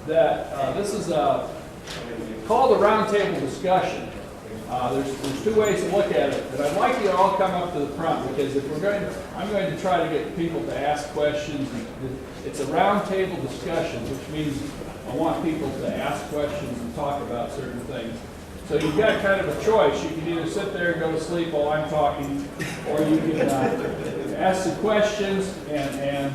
that this is called a roundtable discussion. There's two ways to look at it, but I'd like you to all come up to the front because if I'm going to try to get people to ask questions. It's a roundtable discussion, which means I want people to ask questions and talk about certain things. So you've got kind of a choice. You can either sit there and go to sleep while I'm talking, or you can ask some questions and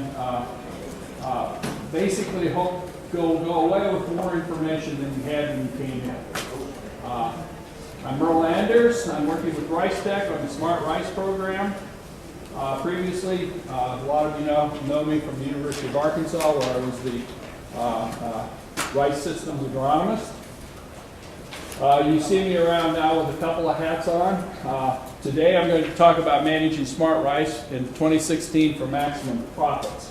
basically hope go away with more information than you had when you came in. I'm Merle Anders. I'm working with Rice Tech on the SmartRice program. Previously, a lot of you know me from the University of Arkansas, where I was the rice systems agronomist. You see me around now with a couple of hats on. Today I'm going to talk about managing SmartRice in 2016 for maximum profits.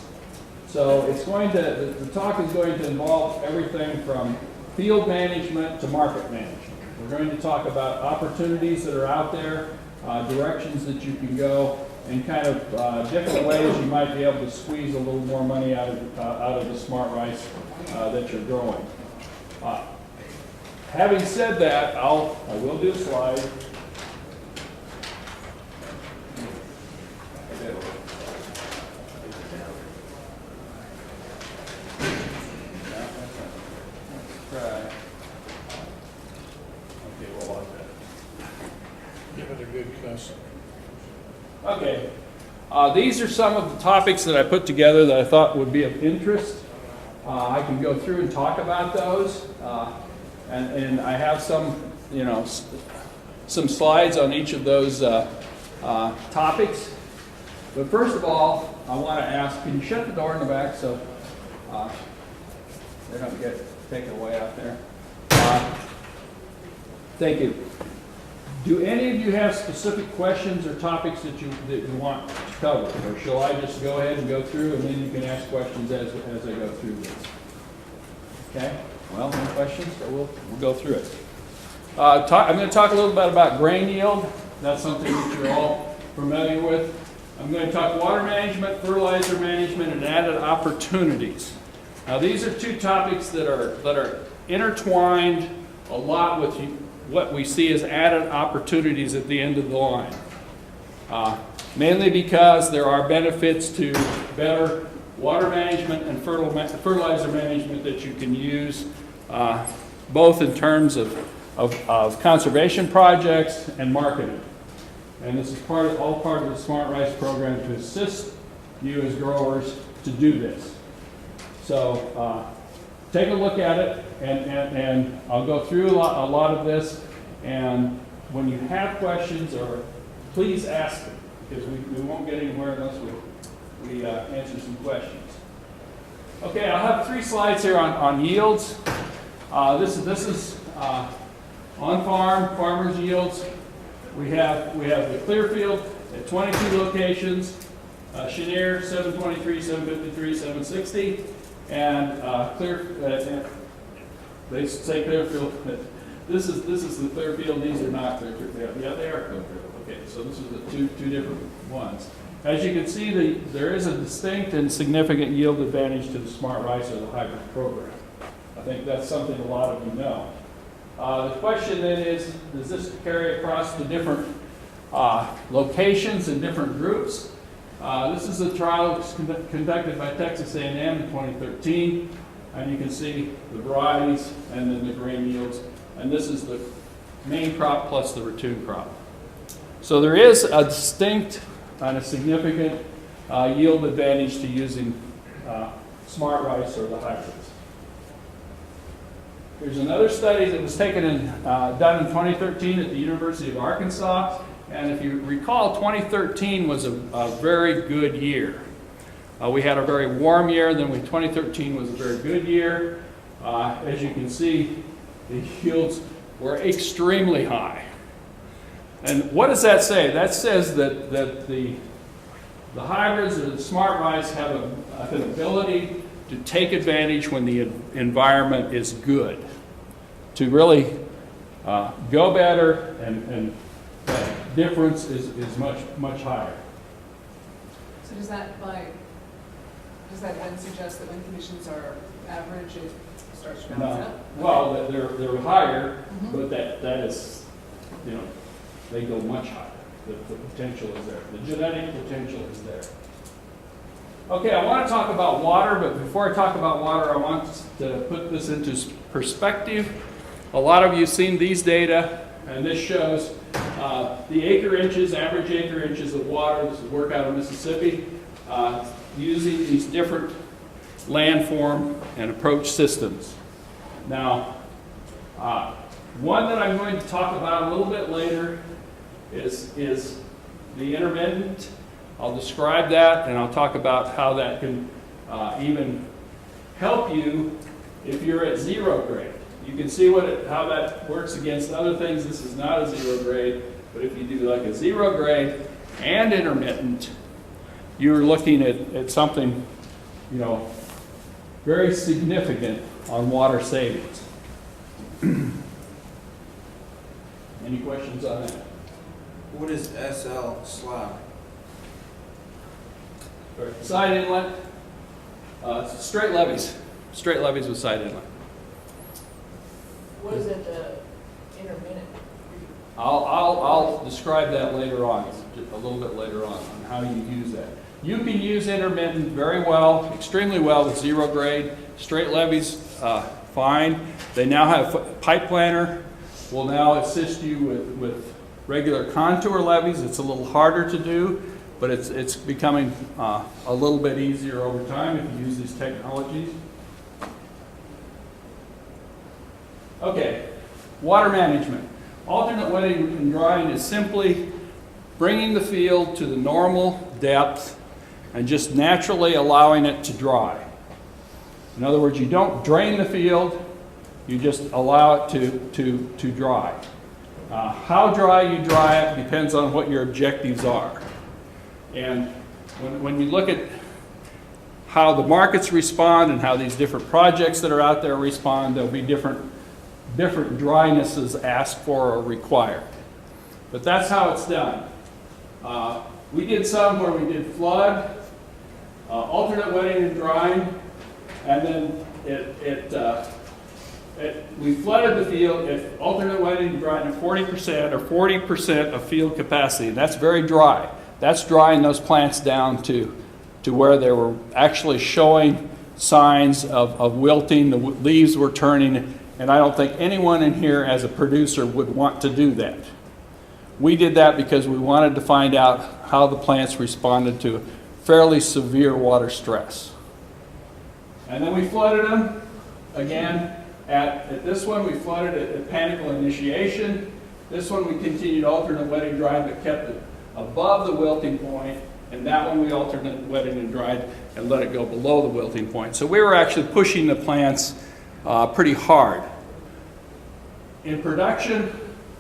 So it's the talk is going to involve everything from field management to market management. We're going to talk about opportunities that are out there, directions that you can go, and kind of different ways you might be able to squeeze a little more money out of the SmartRice that you're growing. Having said that, I will do a slide. Give it a good cuss. Okay. These are some of the topics that I put together that I thought would be of interest. I can go through and talk about those. And I have some slides on each of those topics. But first of all, I want to ask, can you shut the door in the back so they don't get taken away out there? Thank you. Do any of you have specific questions or topics that you want to cover? Or shall I just go ahead and go through and then you can ask questions as I go through this? Okay? Well, no questions, so we'll go through it. I'm going to talk a little bit about grain yield. That's something that you're all familiar with. I'm going to talk water management, fertilizer management, and added opportunities. Now, these are two topics that are intertwined a lot with what we see as added opportunities at the end of the line. Mainly because there are benefits to better water management and fertilizer management that you can use, both in terms of conservation projects and marketing. And this is all part of the SmartRice program to assist you as growers to do this. So take a look at it, and I'll go through a lot of this. And when you have questions, please ask them, because we won't get anywhere unless we answer some questions. Okay, I'll have 3 slides here on yields. This is on farmers' yields. We have the Clearfield at 22 locations, Chenier 723, 753, 760, and they say Clearfield. This is the Clearfield. These are not Clearfield. Yeah, they are Clearfield. Okay, so this is the two different ones. As you can see, there is a distinct and significant yield advantage to the SmartRice or the hybrid program. I think that's something a lot of you know. The question then is, does this carry across the different locations and different groups? This is a trial that was conducted by Texas A&M in 2013, and you can see the varieties and then the grain yields. And this is the main crop plus the ratoon crop. So there is a distinct and a significant yield advantage to using SmartRice or the hybrids. Here's another study that was done in 2013 at the University of Arkansas. And if you recall, 2013 was a very good year. We had a very warm year, then 2013 was a very good year. As you can see, the yields were extremely high. And what does that say? That says that the hybrids or the SmartRice have an ability to take advantage when the environment is good, to really go better, and that difference is much higher. So does that then suggest that when conditions are average, it starts to No. balance out? Well, they're higher, but that is, you know, they go much higher. The potential is there. The genetic potential is there. Okay, I want to talk about water, but before I talk about water, I want to put this into perspective. A lot of you have seen these data, and this shows the acre inches, average acre inches of water. This is work out of Mississippi, using these different landform and approach systems. Now, one that I'm going to talk about a little bit later is the intermittent. I'll describe that, and I'll talk about how that can even help you if you're at 0 grade. You can see how that works against other things. This is not a 0 grade, but if you do like a 0 grade and intermittent, you're looking at something, you know, very significant on water savings. Any questions on that? What is SL slab? Side inlet, straight levees with side inlet. What is it, intermittent? I'll describe that later on, just a little bit later on how you use that. You can use intermittent very well, extremely well with 0 grade. Straight levees, fine. They now have pipe planner, will now assist you with regular contour levees. It's a little harder to do, but it's becoming a little bit easier over time if you use these technologies. Okay, water management. Alternate wetting and drying is simply bringing the field to the normal depth and just naturally allowing it to dry. In other words, you don't drain the field, you just allow it to dry. How dry you dry it depends on what your objectives are. And when you look at how the markets respond and how these different projects that are out there respond, there'll be different drynesses asked for or required. But that's how it's done. We did some where we did flood, alternate wetting and drying, and then we flooded the field at alternate wetting and drying at 40% or 40% of field capacity. And that's very dry. That's drying those plants down to where they were actually showing signs of wilting. The leaves were turning, and I don't think anyone in here as a producer would want to do that. We did that because we wanted to find out how the plants responded to fairly severe water stress. And then we flooded them again. At this one, we flooded at panicle initiation. This one, we continued alternate wetting drying, but kept it above the wilting point. And that one, we alternate wetting and dried and let it go below the wilting point. So we were actually pushing the plants pretty hard. In production,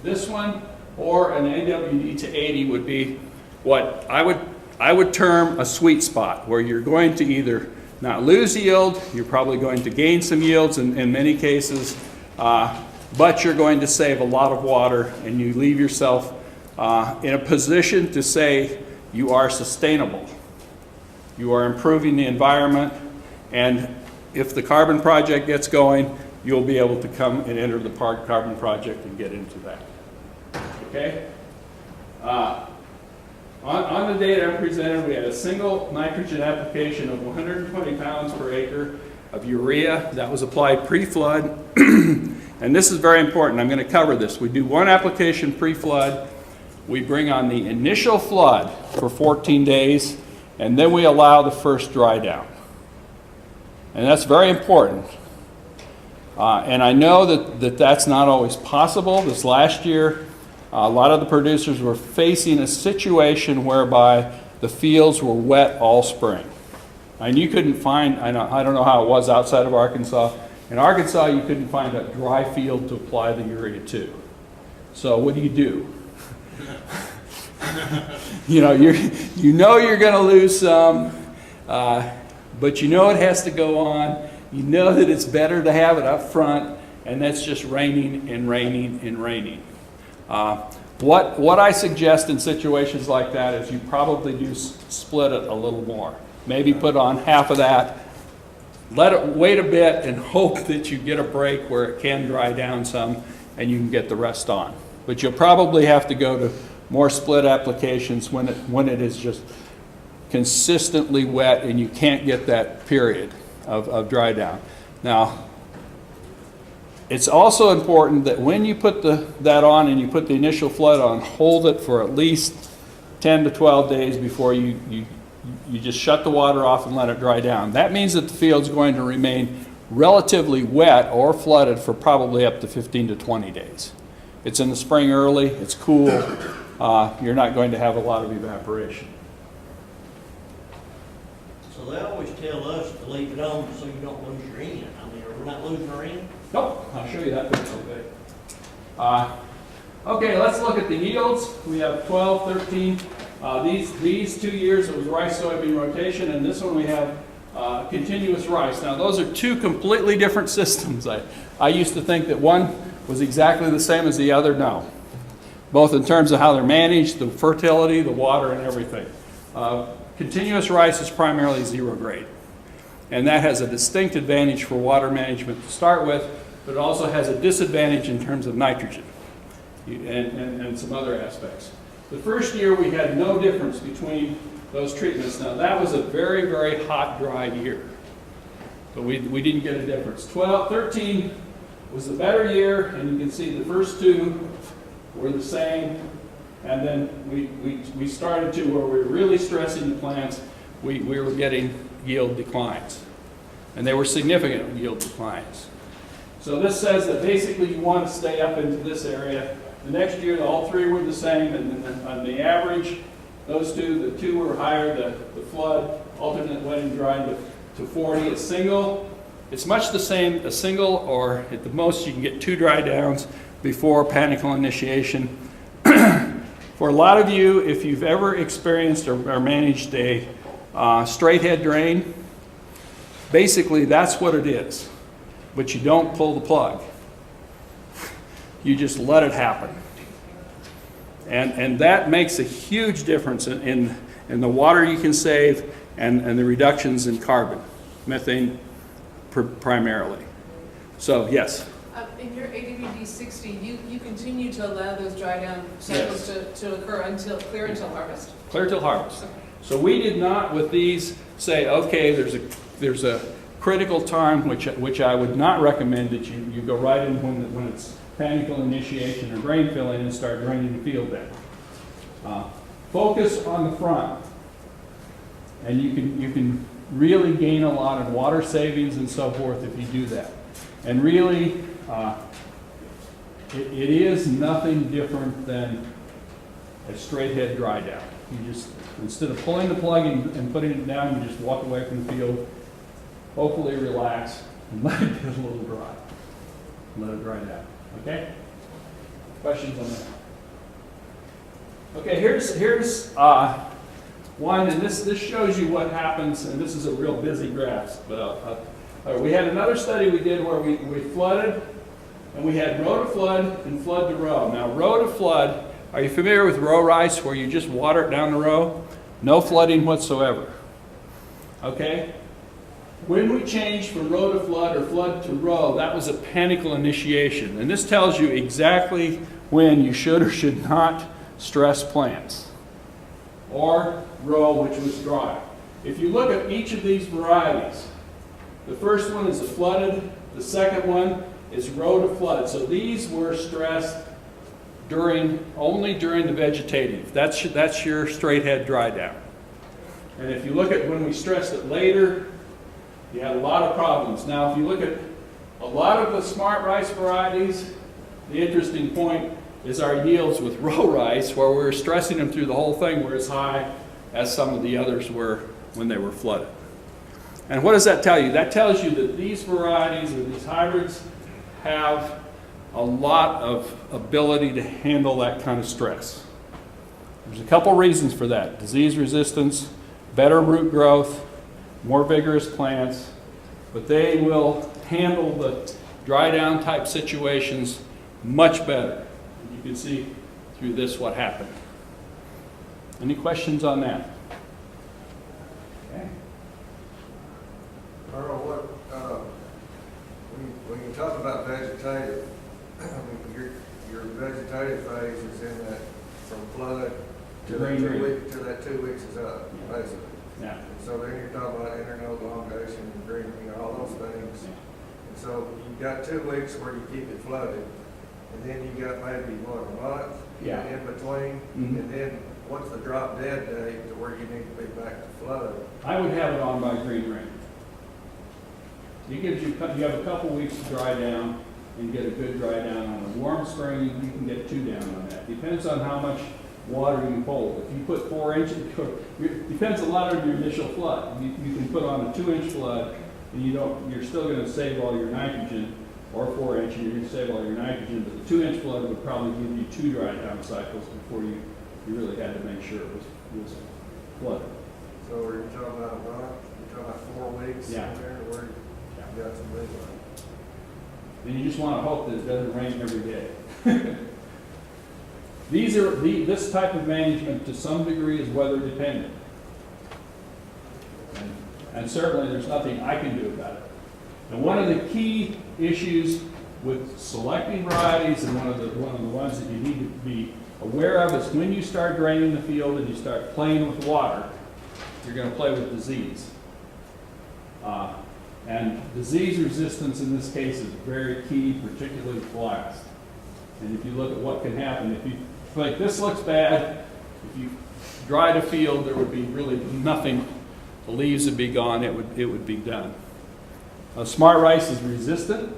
this one or an AWD to 80 would be what I would term a sweet spot, where you're going to either not lose yield, you're probably going to gain some yields in many cases, but you're going to save a lot of water, and you leave yourself in a position to say you are sustainable. You are improving the environment, and if the carbon project gets going, you'll be able to come and enter the carbon project and get into that. Okay? On the data I presented, we had a single nitrogen application of 120 pounds per acre of urea that was applied pre-flood. And this is very important. I'm going to cover this. We do one application pre-flood. We bring on the initial flood for 14 days, and then we allow the first dry down. And that's very important. And I know that that's not always possible. This last year, a lot of the producers were facing a situation whereby the fields were wet all spring. And you couldn't find, I don't know how it was outside of Arkansas. In Arkansas, you couldn't find a dry field to apply the urea to. So what do? You know you're going to lose some, but you know it has to go on. You know that it's better to have it up front, and that's just raining and raining and raining. What I suggest in situations like that is you probably do split it a little more. Maybe put on half of that let it wait a bit and hope that you get a break where it can dry down some and you can get the rest on. But you'll probably have to go to more split applications when it is just consistently wet and you can't get that period of dry down. Now, it's also important that when you put that on and you put the initial flood on, hold it for at least 10 to 12 days before you just shut the water off and let it dry down. That means that the field's going to remain relatively wet or flooded for probably up to 15 to 20 days. It's in the spring early, it's cool, you're not going to have a lot of evaporation. So they always tell us to leave it on so you don't lose your end. I mean, are we not losing our end? Nope, I'll show you that picture bit. Okay, let's look at the yields. We have 12, 13. These 2 years it was rice soybean rotation, and this one we have continuous rice. Now those are two completely different systems. I used to think that one was exactly the same as the other. No. Both in terms of how they're managed, the fertility, the water, and everything. Continuous rice is primarily zero grade. And that has a distinct advantage for water management to start with, but it also has a disadvantage in terms of nitrogen and some other aspects. The first year we had no difference between those treatments. Now that was a very, very hot, dry year. But we didn't get a difference. 13 was the better year, and you can see the first two were the same. And then we started to where we were really stressing the plants, we were getting yield declines. And they were significant yield declines. So this says that basically you want to stay up into this area. The next year, all three were the same, and then on the average, those two, the two were higher, the flood, alternate wet and dry to 40. A single, it's much the same, a single, or at the most you can get 2 dry downs before panicle initiation. For a lot of you, if you've ever experienced or managed a straight head drain, basically that's what it is. But you don't pull the plug. You just let it happen. And that makes a huge difference in the water you can save and the reductions in carbon, methane primarily. So, yes? In your AWD 60, you continue to allow those dry down cycles to occur until harvest? Clear till harvest. So we did not with these say, okay, there's a critical time which I would not recommend that you go right in when it's panicle initiation or drain filling and start draining the field down. Focus on the front, and you can really gain a lot of water savings and so forth if you do that. And really, it is nothing different than a straight head dry down. You just, instead of pulling the plug and putting it down, you just walk away from the field, hopefully relax, and let it get a little dry. Let it dry down. Okay? Questions on that? Okay, here's one, and this shows you what happens, and this is a real busy graph, but we had another study we did where we flooded, and we had row to flood and flood to row. Now, row to flood, are you familiar with row rice where you just water it down the row? No flooding whatsoever. Okay? When we changed from row to flood or flood to row, that was a panicle initiation. And this tells you exactly when you should or should not stress plants. Or row, which was dry. If you look at each of these varieties, the first one is a flooded, the second one is row to flood. So these were stressed only during the vegetative. That's your straight head dry down. And if you look at when we stressed it later, you had a lot of problems. Now, if you look at a lot of the SmartRice varieties, the interesting point is our yields with row rice, where we were stressing them through the whole thing, were as high as some of the others were when they were flooded. And what does that tell you? That tells you that these varieties or these hybrids have a lot of ability to handle that kind of stress. There's a couple reasons for that. Disease resistance, better root growth, more vigorous plants, but they will handle the dry down type situations much better. You can see through this what happened. Any questions on that? Okay. Merle, what you talk about vegetative, your vegetative phase is in that from flood to that Green. 2 weeks, till that 2 weeks is up, Yeah. basically. Yeah. And so then you're talking about internode elongation, green, all those things. And so you've got 2 weeks where you keep it flooded, and then you got maybe, what, a month? Yeah. In between, Mhm. and then what's the drop dead date to where you need to be back to flood? I would have it on by green rain. It gives you, you have a couple weeks to dry down and get a good dry down. On a warm spring, you can get 2 down on that. Depends on how much water you hold. If you put 4 inches, depends a lot on your initial flood. You can put on a 2-inch flood and you're still gonna save all your nitrogen, or 4 inch, and you're gonna save all your nitrogen, but the 2-inch flood would probably give you 2 dry down cycles before you really had to make sure it was flooded. So are you talking about a month? You're talking about 4 weeks in Yeah. there where you got some leeway? And you just want to hope that it doesn't rain every day. This type of management to some degree is weather dependent. And certainly there's nothing I can do about it. And one of the key issues with selecting varieties, and one of the ones that you need to be aware of, is when you start draining the field and you start playing with water, you're going to play with disease. And disease resistance in this case is very key, particularly blast. And if you look at what can happen, if you like this looks bad, if you dried a field, there would be really nothing. The leaves would be gone. It would be done. SmartRice is resistant,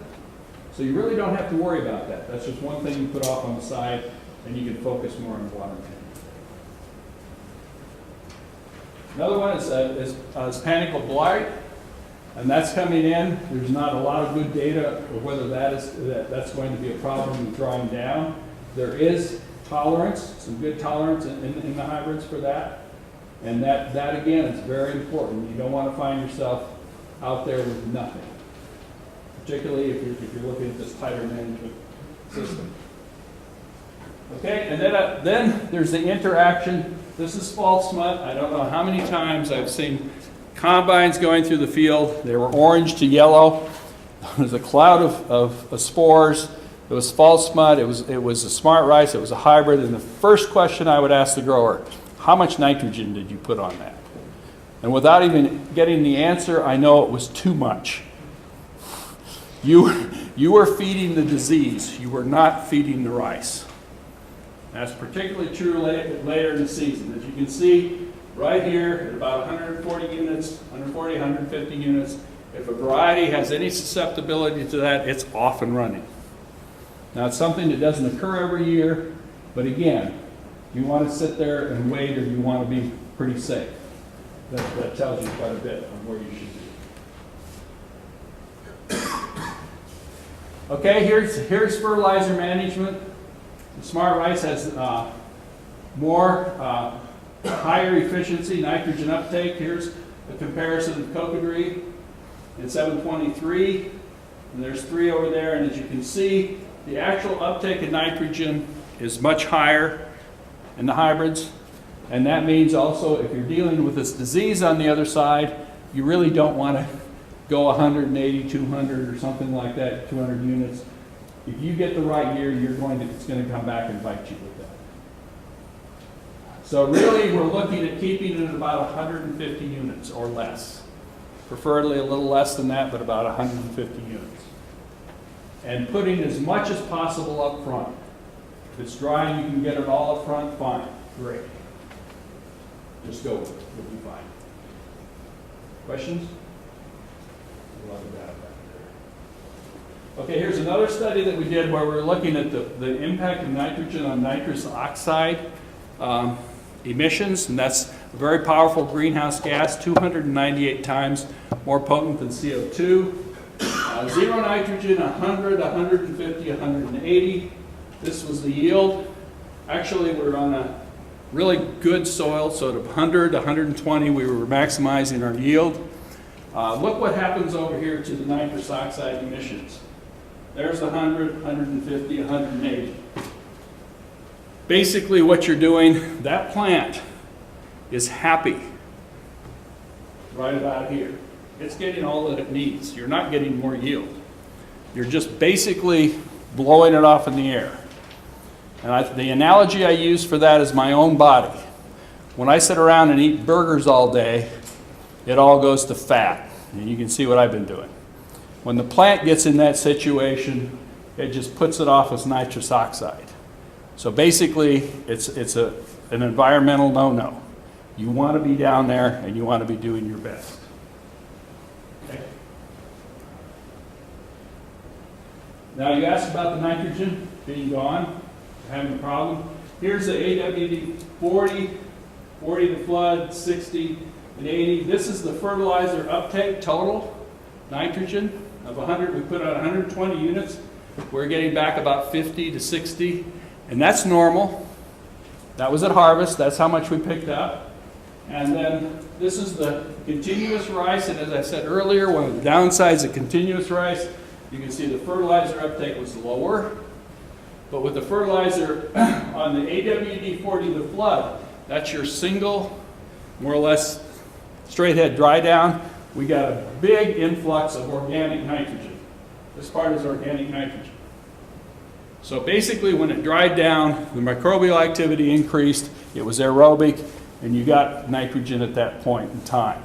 so you really don't have to worry about that. That's just one thing you put off on the side, and you can focus more on water management. Another one is panicle blight. And that's coming in. There's not a lot of good data of whether that's going to be a problem with drying down. There is tolerance, some good tolerance in the hybrids for that. And that again is very important. You don't want to find yourself out there with nothing, particularly if you're looking at this tighter management system. Okay, and then there's the interaction. This is false smut. I don't know how many times I've seen combines going through the field. They were orange to yellow. There was a cloud of spores. It was false smut. It was a SmartRice. It was a hybrid. And the first question I would ask the grower, how much nitrogen did you put on that? And without even getting the answer, I know it was too much. You were feeding the disease. You were not feeding the rice. That's particularly true later in the season. As you can see, right here, at about 140 units, 140, 150 units, if a variety has any susceptibility to that, it's off and running. Now, it's something that doesn't occur every year, but again, you want to sit there and wait, or you want to be pretty safe. That tells you quite a bit on where you should be. Okay, here's fertilizer management. The SmartRice has higher efficiency nitrogen uptake. Here's a comparison of Cocodrie in 723, and there's 3 over there. And as you can see, the actual uptake of nitrogen is much higher in the hybrids, and that means also if you're dealing with this disease on the other side, you really don't want to go 180, 200 or something like that, 200 units. If you get the right year, it's going to come back and bite you with that. So really, we're looking at keeping it at about 150 units or less. Preferably a little less than that, but about 150 units. And putting as much as possible up front. If it's drying, you can get it all up front, fine, great. Just go with it, you'll be fine. Questions? Okay, here's another study that we did where we were looking at the impact of nitrogen on nitrous oxide emissions, and that's a very powerful greenhouse gas, 298 times more potent than CO2. Zero nitrogen, 100, 150, 180. This was the yield. Actually, we're on a really good soil, so at 100, 120, we were maximizing our yield. Look what happens over here to the nitrous oxide emissions. There's 100, 150, 180. Basically what you're doing, that plant is happy right about here. It's getting all that it needs. You're not getting more yield. You're just basically blowing it off in the air. And the analogy I use for that is my own body. When I sit around and eat burgers all day, it all goes to fat. And you can see what I've been doing. When the plant gets in that situation, it just puts it off as nitrous oxide. So basically, it's an environmental no-no. You want to be down there and you want to be doing your best. Okay. Now you asked about the nitrogen being gone, having a problem. Here's the AWD 40, 40 to flood, 60 and 80. This is the fertilizer uptake total, nitrogen of 100. We put out 120 units. We're getting back about 50 to 60, and that's normal. That was at harvest. That's how much we picked up. And then this is the continuous rice, and as I said earlier, one of the downsides of continuous rice, you can see the fertilizer uptake was lower. But with the fertilizer on the AWD 40 to flood, that's your single, more or less, straight head dry down. We got a big influx of organic nitrogen. This part is organic nitrogen. So basically when it dried down, the microbial activity increased, it was aerobic, and you got nitrogen at that point in time.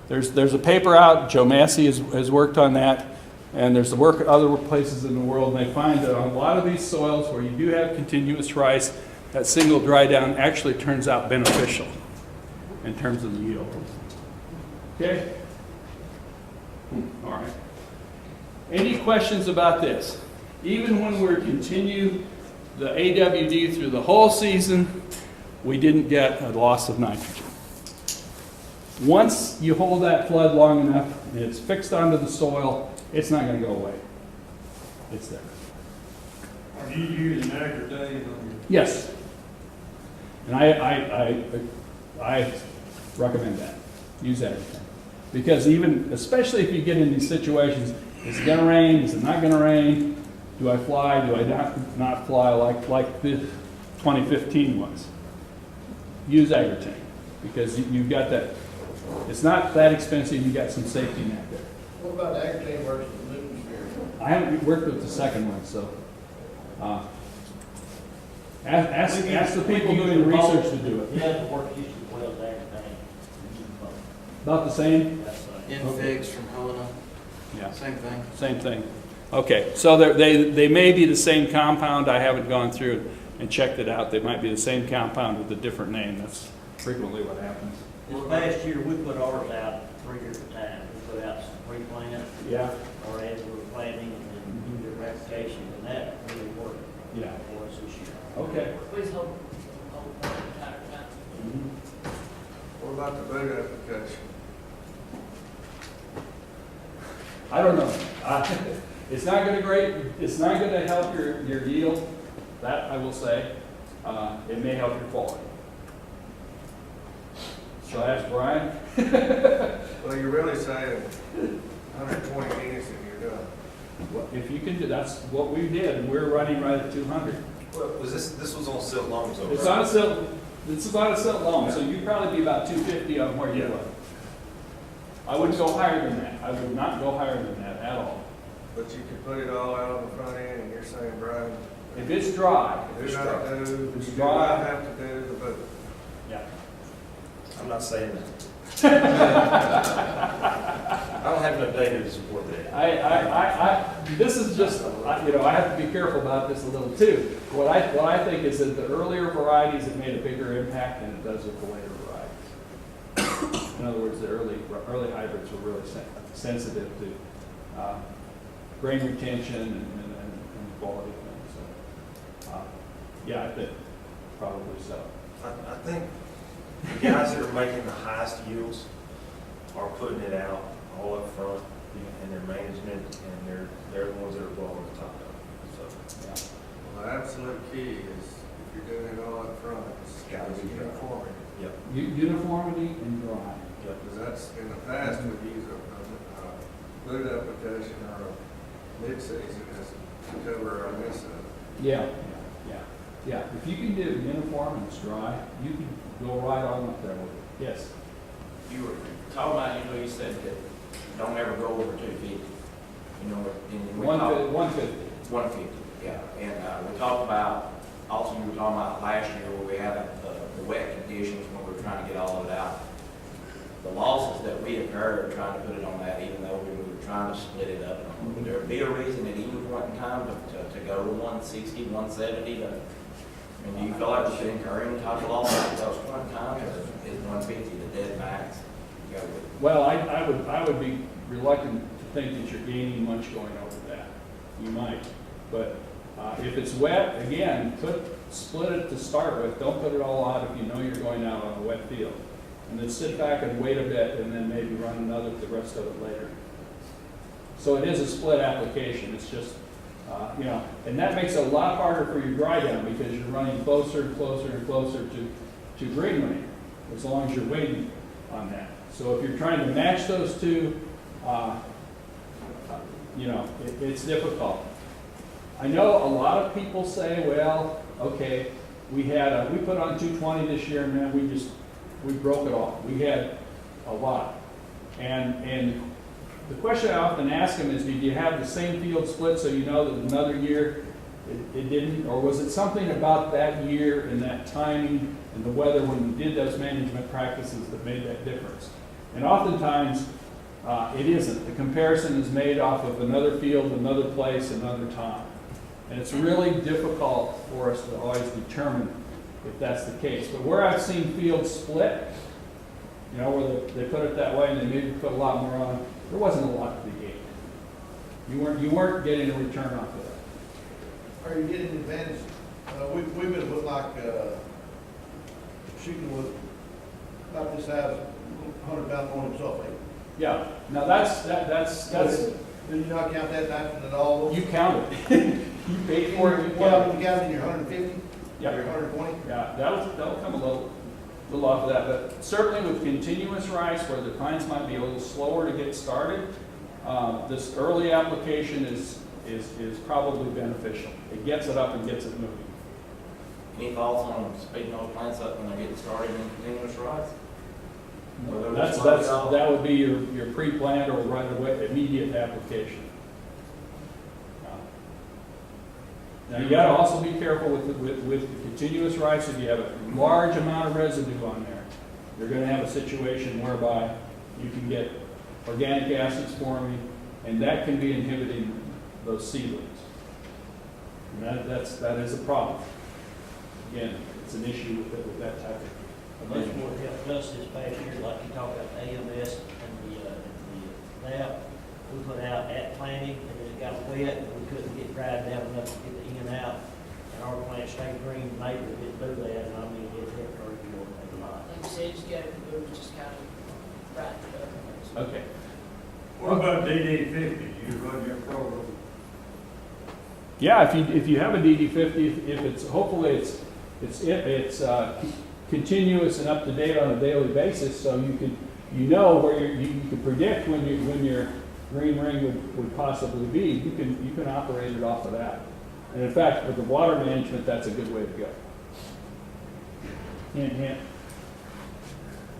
There's a paper out, Joe Massey has worked on that, and there's the work at other places in the world, and they find that on a lot of these soils where you do have continuous rice, that single dry down actually turns out beneficial in terms of the yield. Okay? All right. Any questions about this? Even when we continue the AWD through the whole season, we didn't get a loss of nitrogen. Once you hold that flood long enough and it's fixed onto the soil, it's not going to go away. It's there. Are you using Agriday on your? Yes. And I recommend that. Use that. Because even, especially if you get in these situations, is it going to rain? Is it not going to rain? Do I fly? Do I not fly like the 2015 was? Use Agritain because you've got that. It's not that expensive. You got some safety net there. What about Agritain versus Newton's Sphere? I haven't worked with the second one, so ask the people doing the research to do it. You have to work just as well as everything. About the same. Infigs from Helena, Yeah. same thing. Same thing. Okay, so they may be the same compound. I haven't gone through and checked it out. They might be the same compound with a different name. That's frequently what happens. This past year, we put ours out 3 different times. We put out some pre-plant, Yeah. or as we were planting, and then do the replication, and that really worked Yeah. for us this year. Okay. Please hold the entire time. What about the boot application? I don't know. It's not going to It's not going to help your yield. That I will say. It may help your quality. Shall I ask Brian? Well, you're really saying 120 units and you're done. Well, if you can do, that's what we did, and we're running right at 200. Well, was this was on silt loam, so It's right? on a silt. This is on a silt loam, so you'd probably be about 250 on where you were. I wouldn't go higher than that. I would not go higher than that at all. But you could put it all out on the front end and you're saying, Brian, If it's dry, do not do, It's you do dry. not have to do the boot. yeah. I'm not saying that. I don't have enough data to support that. This is just, I have to be careful about this a little too. What I think is that the earlier varieties, it made a bigger impact than it does with the later varieties. In other words, the early hybrids were really sensitive to grain retention and quality things. So, yeah, I think probably so. I think the guys that are making the highest yields are putting it out all up front in their management, and they're the ones that are blowing the top of it. So, Yeah. Well, the absolute key is if you're doing it all up front, it's Gotta be dry. uniformity. yep. Uniformity and dry. Because that's, in the past, we've used a boot application or a mid-season as to cover our miss of it. Yeah. If you can do it uniform and it's dry, you can go right on up there with it. Yes. You were talking about, you said that don't ever go over 250. You know, and we talked. 150. 150, yeah. And we talked about, also we were talking about last year where we had the wet conditions when we were trying to get all of it out. The losses that we incurred trying to put it on that, even though we were trying to split it up. Would there be a reason at any point in time to go to 160, 170? I mean, do you feel like we should incur any type of loss at those point in time, or is 150 the dead max? You know, Well, I would be reluctant to think that you're gaining much going over that. You might, but if it's wet, again, split it to start with. Don't put it all out if you know you're going out on a wet field. And then sit back and wait a bit and then maybe run the rest of it later. So it is a split application. It's just, you know, and that makes it a lot harder for your dry down because you're running closer and closer and closer to green rain as long as you're waiting on that. So if you're trying to match those two, you know, it's difficult. I know a lot of people say, well, okay, we put on 220 this year, and man, we broke it off. We had a lot. And the question I often ask them is, did you have the same field split so you know that another year it didn't? Or was it something about that year and that timing and the weather when you did those management practices that made that difference? And oftentimes, it isn't. The comparison is made off of another field, another place, another time. And it's really difficult for us to always determine if that's the case. But where I've seen fields split, you know, where they put it that way and they maybe put a lot more on, there wasn't a lot to be gained. You weren't getting a return off of that. Are you getting advantage? We've been with like, shooting with about this size, 100-pound ammonium sulfate. Yeah. Now that's Did you not count that nitrogen at all? you count it. You paid for it. You Well, count you it. counted your 150? Yeah. Your 120? Yeah, that'll come a little off of that, but certainly with continuous rice, where the plants might be a little slower to get started, this early application is probably beneficial. It gets it up and gets it moving. Any thoughts on speeding those plants up when they're getting started in continuous rice? That would be your pre-plant or right away, immediate application. Now you got to also be careful with the continuous rice. If you have a large amount of residue on there, you're going to have a situation whereby you can get organic acids forming, and that can be inhibiting those seedlings. And that is a problem. Again, it's an issue with that type of. Much more helped us this past year, like you talked about the AMS and the lab. We put out at planting, and then it got wet, and we couldn't get dried down enough to get the in and out. And our plant stayed green, neighbor didn't do that, and I mean, it helped our yield a lot. Like you said, you got to just kind of right it up. Okay. What about DD50? You run your program? Yeah, if you have a DD50, if it's hopefully it's continuous and up to date on a daily basis, so you know where you can predict when your green ring would possibly be. You can operate it off of that. And in fact, with the water management, that's a good way to go. Hint, hint.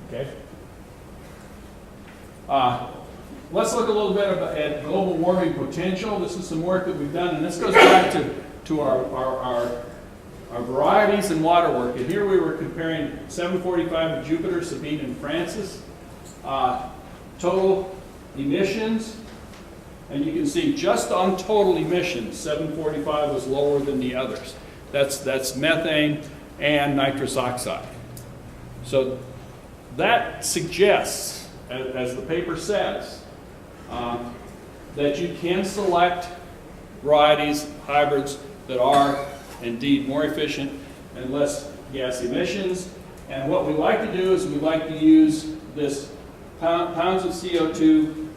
Okay. Let's look a little bit at global warming potential. This is some work that we've done, and this goes back to our varieties and water work. And here we were comparing 745 to Jupiter, Sabine, and Francis. Total emissions, and you can see just on total emissions, 745 was lower than the others. That's methane and nitrous oxide. So that suggests, as the paper says, that you can select varieties, hybrids that are indeed more efficient and less gas emissions. And what we like to do is we like to use this pounds of CO2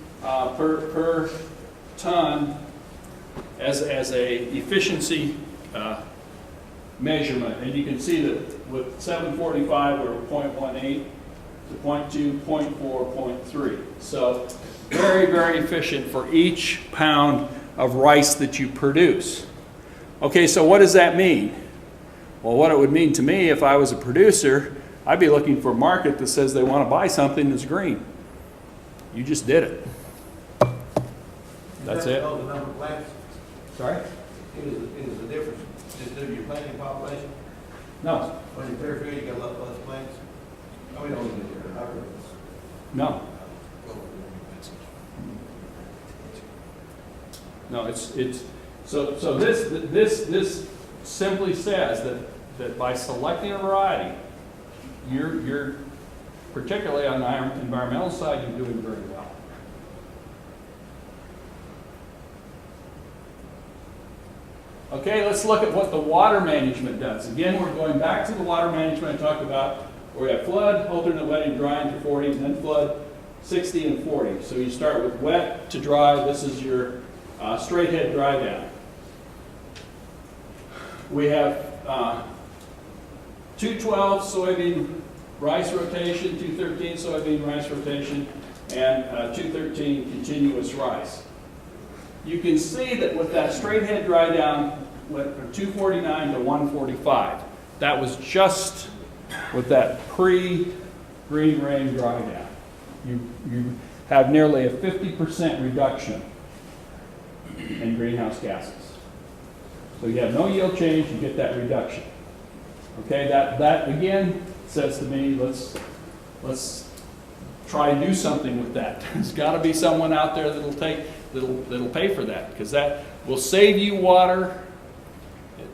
per ton as a efficiency measurement. And you can see that with 745 we're 0.18 to 0.2, 0.4, 0.3. So very, very efficient for each pound of rice that you produce. Okay, so what does that mean? Well, what it would mean to me if I was a producer, I'd be looking for a market that says they want to buy something that's green. You just did it. That's Is that it. because of the number of plants? Sorry? It is the difference just due to your planting population? No, When you clear field, you got a lot less plants? I mean, no. No, so this simply says that by selecting a variety, you're particularly on the environmental side, you're doing very well. Okay, let's look at what the water management does. Again, we're going back to the water management I talked about, where we have flood, alternate wetting, drying to 40, and then flood, 60 and 40. So you start with wet to dry. This is your straight head dry down. We have 212 soybean rice rotation, 213 soybean rice rotation, and 213 continuous rice. You can see that with that straight head dry down, went from 249 to 145. That was just with that pre-green rain dry down. You have nearly a 50% reduction in greenhouse gases. So you have no yield change, you get that reduction. Okay, that again says to me, let's try and do something with that. There's got to be someone out there that'll pay for that, because that will save you water.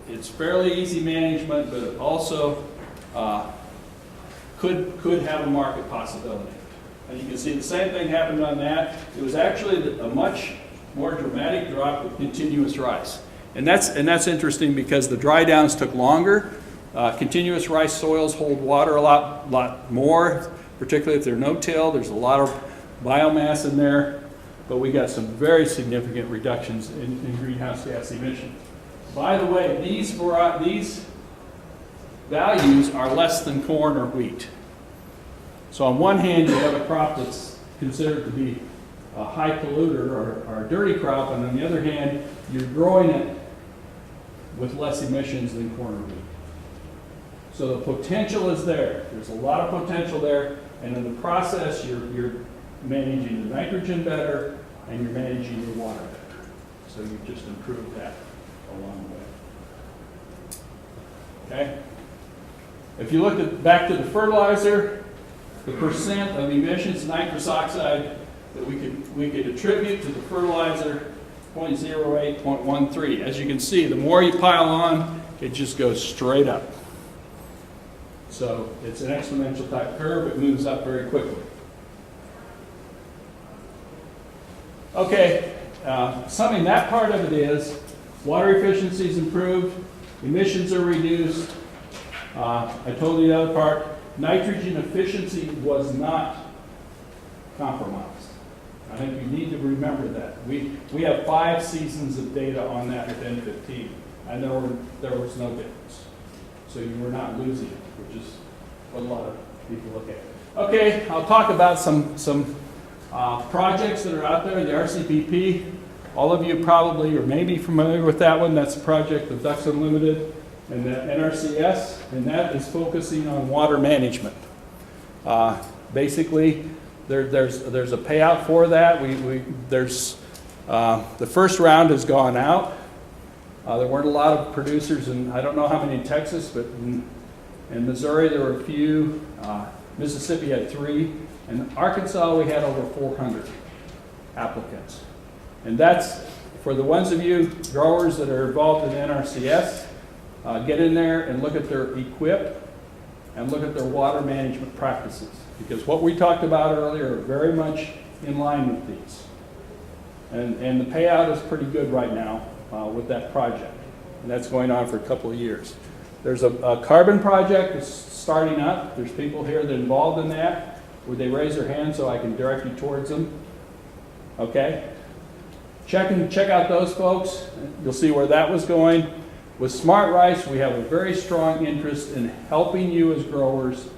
It's fairly easy management, but it also could have a market possibility. And you can see the same thing happened on that. It was actually a much more dramatic drop with continuous rice. And that's interesting because the dry downs took longer. Continuous rice soils hold water a lot more, particularly if they're no-till. There's a lot of biomass in there, but we got some very significant reductions in greenhouse gas emissions. By the way, these values are less than corn or wheat. So on one hand, you have a crop that's considered to be a high polluter or a dirty crop, and on the other hand, you're growing it with less emissions than corn or wheat. So the potential is there. There's a lot of potential there, and in the process, you're managing the nitrogen better, and you're managing your water better. So you've just improved that along the way. Okay? If you look back to the fertilizer, the percent of emissions, nitrous oxide, that we could attribute to the fertilizer, 0.08, 0.13. As you can see, the more you pile on, it just goes straight up. So it's an exponential type curve. It moves up very quickly. Okay, summing that part of it is water efficiency is improved, emissions are reduced. I told you the other part, nitrogen efficiency was not compromised. I think you need to remember that. We have 5 seasons of data on that with N15, and there was no difference. So you were not losing it, which is what a lot of people look at. Okay, I'll talk about some projects that are out there. The RCPP, all of you probably or maybe familiar with that one. That's a project of Ducks Unlimited and the NRCS, and that is focusing on water management. Basically, there's a payout for that. The first round has gone out. There weren't a lot of producers, and I don't know how many in Texas, but in Missouri there were a few. Mississippi had 3, and Arkansas we had over 400 applicants. And that's for the ones of you growers that are involved in NRCS. Get in there and look at their equip and look at their water management practices, because what we talked about earlier are very much in line with these. And the payout is pretty good right now with that project, and that's going on for a couple of years. There's a carbon project that's starting up. There's people here that are involved in that. Would they raise their hand so I can direct you towards them? Okay. Check out those folks. You'll see where that was going. With SmartRice, we have a very strong interest in helping you as growers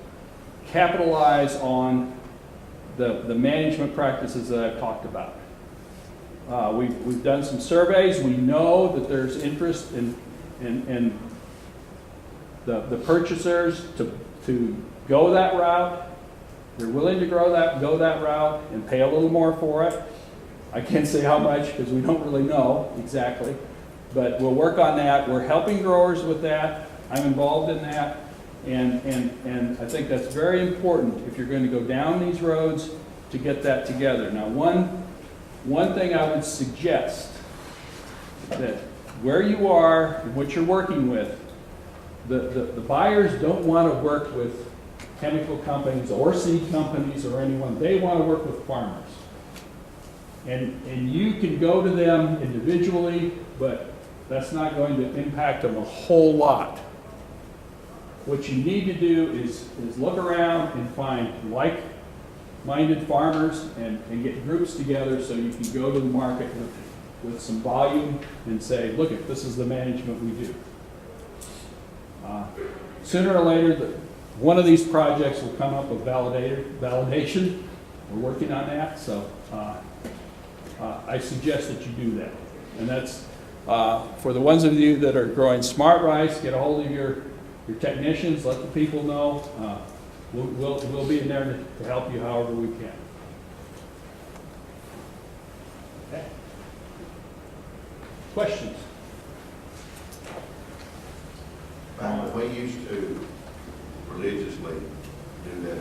capitalize on the management practices that I've talked about. We've done some surveys. We know that there's interest in the purchasers to go that route. They're willing to go that route and pay a little more for it. I can't say how much because we don't really know exactly, but we'll work on that. We're helping growers with that. I'm involved in that, and I think that's very important if you're going to go down these roads to get that together. Now, one thing I would suggest that where you are and what you're working with, the buyers don't want to work with chemical companies or seed companies or anyone. They want to work with farmers. And you can go to them individually, but that's not going to impact them a whole lot. What you need to do is look around and find like-minded farmers and get groups together so you can go to the market with some volume and say, look, this is the management we do. Sooner or later, one of these projects will come up with validation. We're working on that, so I suggest that you do that. And that's, for the ones of you that are growing SmartRice, get a hold of your technicians, let the people know. We'll be in there to help you however we can. Okay. Questions? We used to religiously do that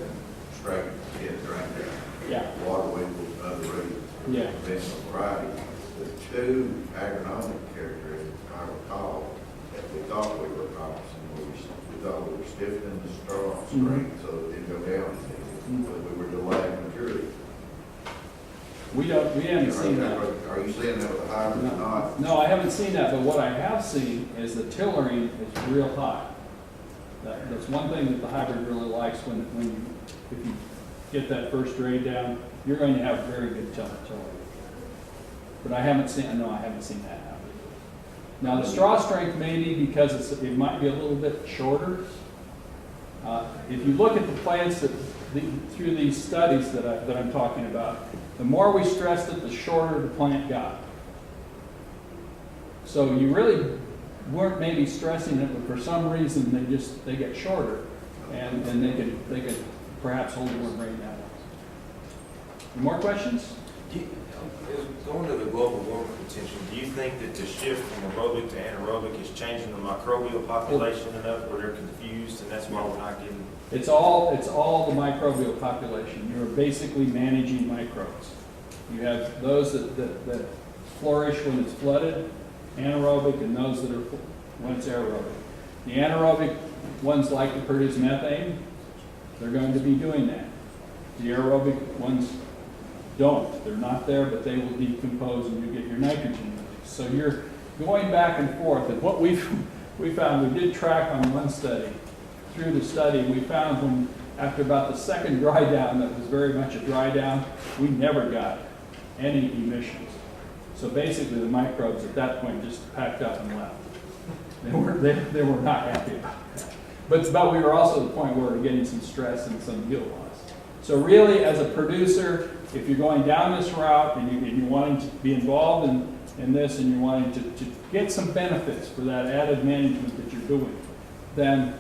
straight head drain down. Yeah. Water wheels, other reasons. Yeah. Conventional variety. The two agronomic characteristics I recall that we thought we were crossing, we thought we were stiffening the straw string so it didn't go down, but we were delaying maturity. We haven't seen that. Are you seeing that with the hybrid or not? No, I haven't seen that, but what I have seen is the tillering is real high. That's one thing that the hybrid really likes if you get that first grade down, you're going to have very good tillering. But I haven't seen that happen. Now the straw strength maybe because it might be a little bit shorter. If you look at the plants through these studies that I'm talking about, the more we stressed it, the shorter the plant got. So you really weren't maybe stressing it, but for some reason they get shorter, and they could perhaps hold more grain that way. Any more questions? Going to the global warming potential, do you think that the shift from aerobic to anaerobic is changing the microbial population enough where they're confused and that's why we're not getting? It's all the microbial population. You're basically managing microbes. You have those that flourish when it's flooded, anaerobic, and those that are when it's aerobic. The anaerobic ones like to produce methane. They're going to be doing that. The aerobic ones don't. They're not there, but they will decompose and you get your nitrogen release. So you're going back and forth. And what we found, we did track on one study. Through the study, we found when after about the second dry down, that was very much a dry down, we never got any emissions. So basically the microbes at that point just packed up and left. They were not happy about that. But we were also at the point where we were getting some stress and some yield loss. So really, as a producer, if you're going down this route and you're wanting to be involved in this and you're wanting to get some benefits for that added management that you're doing, then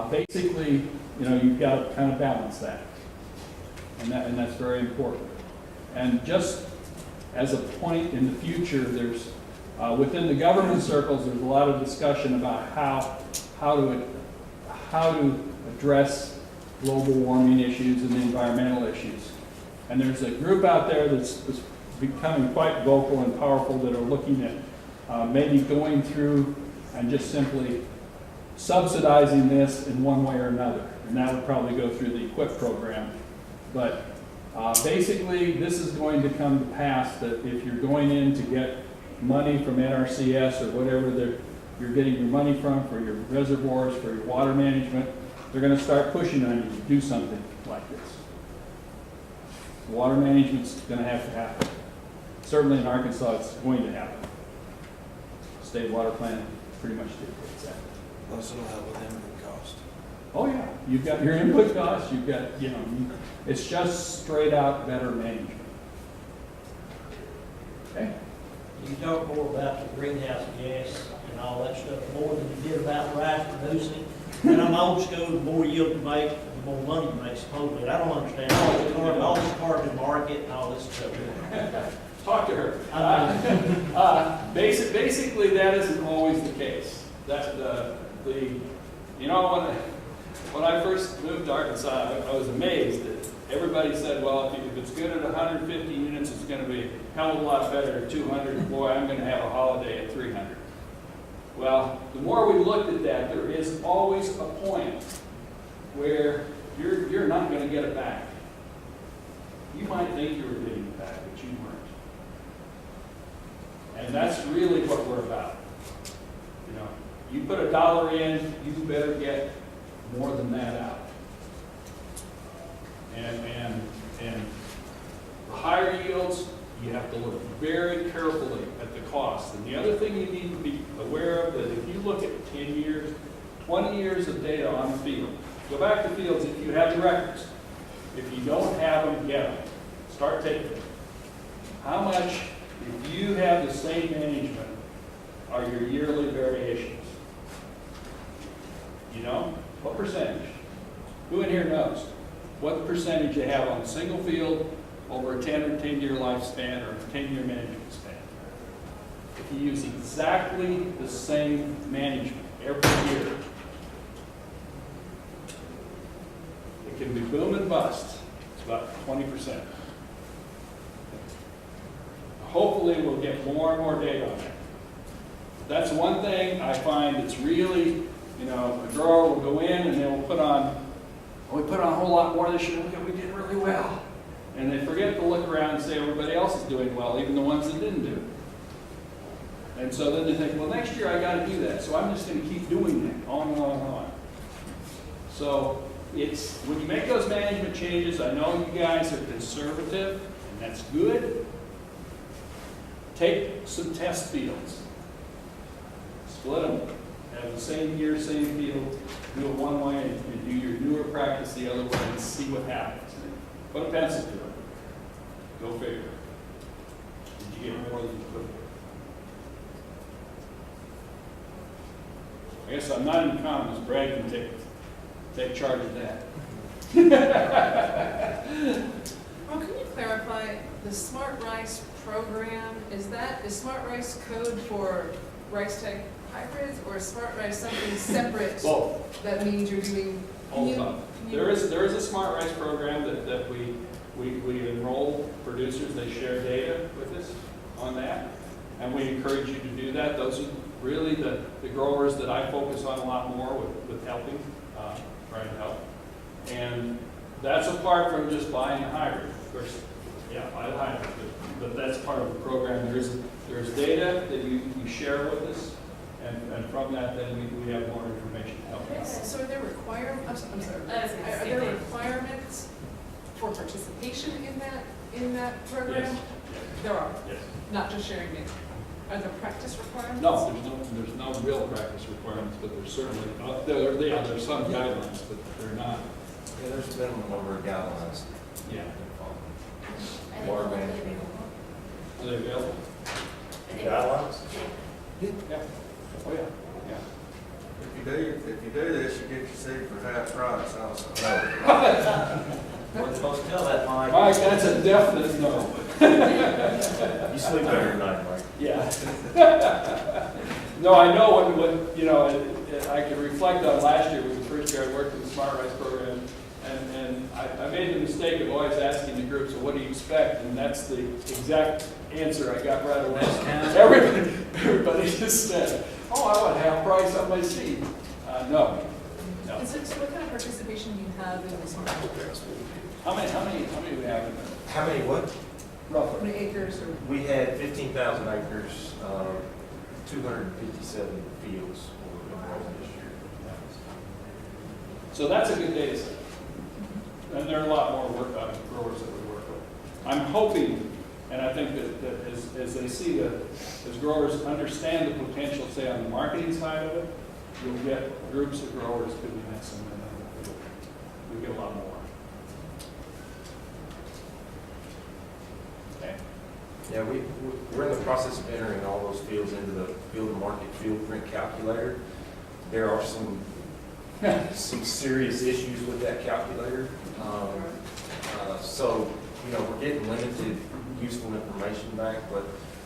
basically, you've got to kind of balance that. And that's very important. And just as a point in the future, there's within the government circles, there's a lot of discussion about how to address global warming issues and environmental issues. And there's a group out there that's becoming quite vocal and powerful that are looking at maybe going through and just simply subsidizing this in one way or another. And that would probably go through the EQIP program. But basically, this is going to come to pass that if you're going in to get money from NRCS or whatever you're getting your money from for your reservoirs, for your water management, they're going to start pushing on you to do something like this. Water management's going to have to happen. Certainly in Arkansas, it's going to happen. State water plan pretty much dictates that. Plus it'll help with input cost. Oh yeah, you've got your input costs, you've got, it's just straight out better management. Okay? You talk more about the greenhouse gas and all that stuff more than you did about rice producing. And I'm old school, the more yield you make, the more money you make supposedly. I don't understand all this carbon market and all this stuff. Talk to her. Basically, that isn't always the case. That you know, when I first moved to Arkansas, I was amazed that everybody said, well, if it's good at 150 units, it's going to be a hell of a lot better at 200. Boy, I'm going to have a holiday at 300. Well, the more we looked at that, there is always a point where you're not going to get it back. You might think you were getting it back, but you weren't. And that's really what we're about. You know, you put $1 in, you better get more than that out. And for higher yields, you have to look very carefully at the cost. And the other thing you need to be aware of, that if you look at 10 years, 20 years of data on the field, go back to fields if you have the records. If you don't have them, get them. Start taking them. How much, if you have the same management, are your yearly variations? You know, what percentage? Who in here knows what percentage you have on a single field over a 10 or 10-year lifespan or a 10-year management span? If you use exactly the same management every year, it can be boom and bust. It's about 20%. Hopefully we'll get more and more data on that. That's one thing I find that's really, you know, a grower will go in and they'll put on, oh, we put on a whole lot more this year, look at, we did really well. And they forget to look around and say everybody else is doing well, even the ones that didn't do it. And so then they think, well, next year I got to do that, so I'm just going to keep doing that, on and on and on. So it's, when you make those management changes, I know you guys are conservative, and that's good. Take some test fields, split them, have the same year, same field, do it one way, and do your newer practice the other way, and see what happens. Put a pencil to it. Go figure. Did you get more than you put? I guess I'm not in comments. Brad can take charge of that. Well, can you clarify, the SmartRice program, is SmartRice code for rice type hybrids, or is SmartRice something separate? Well, that means you're doing, hold on. There is a SmartRice program that we enroll producers. They share data with us on that, and we encourage you to do that. Those are really the growers that I focus on a lot more with helping, trying to help. And that's apart from just buying a hybrid. Of course, yeah, buy the hybrid, but that's part of the program. There's data that you share with us, and from that, then we have more information to help us. so are there requirements, are there requirements for participation in that program? Yes. There are, Yes. not just sharing data. Are there practice requirements? No, there's no real practice requirements, but there's certainly, there's some guidelines, but they're not. Yeah, there's a minimum number of guidelines. Yeah. Water management. Are they available? Guidelines? Yeah. Oh, yeah. Yeah. If you do this, you get your seed for half price also. We're supposed to tell that, Mike. Mike, that's a definite no. You sleep better at night, Mike. Yeah. No, I know when you know, I can reflect on last year was the first year I worked in the SmartRice program, and I made the mistake of always asking the group, so what do you expect? And that's the exact answer I got right away. Everybody just said, oh, I want half price on my seed. No. And so what kind of participation do you have in this? How many do we have in there? How many what? How Roughly. many acres or? We had 15,000 acres, 257 fields were enrolled this year. So that's a good data set. And there are a lot more growers that we work with. I'm hoping, and I think that as they see as growers understand the potential, say on the marketing side of it, you'll get groups of growers doing this, and then we get a lot more. Okay. Yeah, we're in the process of entering all those fields into the field to market field print calculator. There are some serious issues with that calculator. So, you know, we're getting limited useful information back, but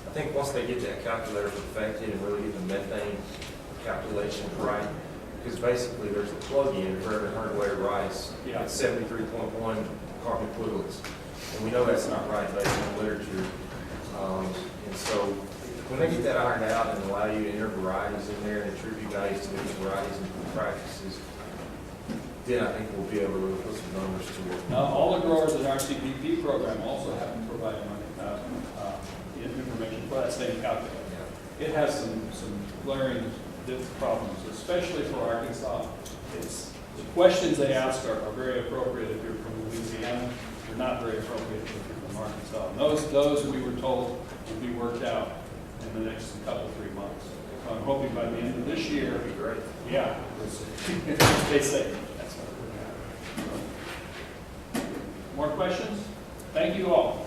I think once they get that calculator perfected and really get the methane calculations right, because basically there's a plug-in for every 100 weight of rice Yeah. at 73.1 carbon equivalents. And we know that's not right based on literature. And so when they get that ironed out and allow you to enter varieties in there and attribute values to these varieties and practices, then I think we'll be able to really put some numbers to it. Now, all the growers in our CPP program also have to provide information for that same calculator. It has some glaring problems, especially for Arkansas. The questions they ask are very appropriate if you're from Louisiana. They're not very appropriate if you're from Arkansas. And those we were told will be worked out in the next couple, 3 months. So I'm hoping by the end of this year. That'd be great. Yeah. They say. That's what we're going to have. More questions? Thank you all.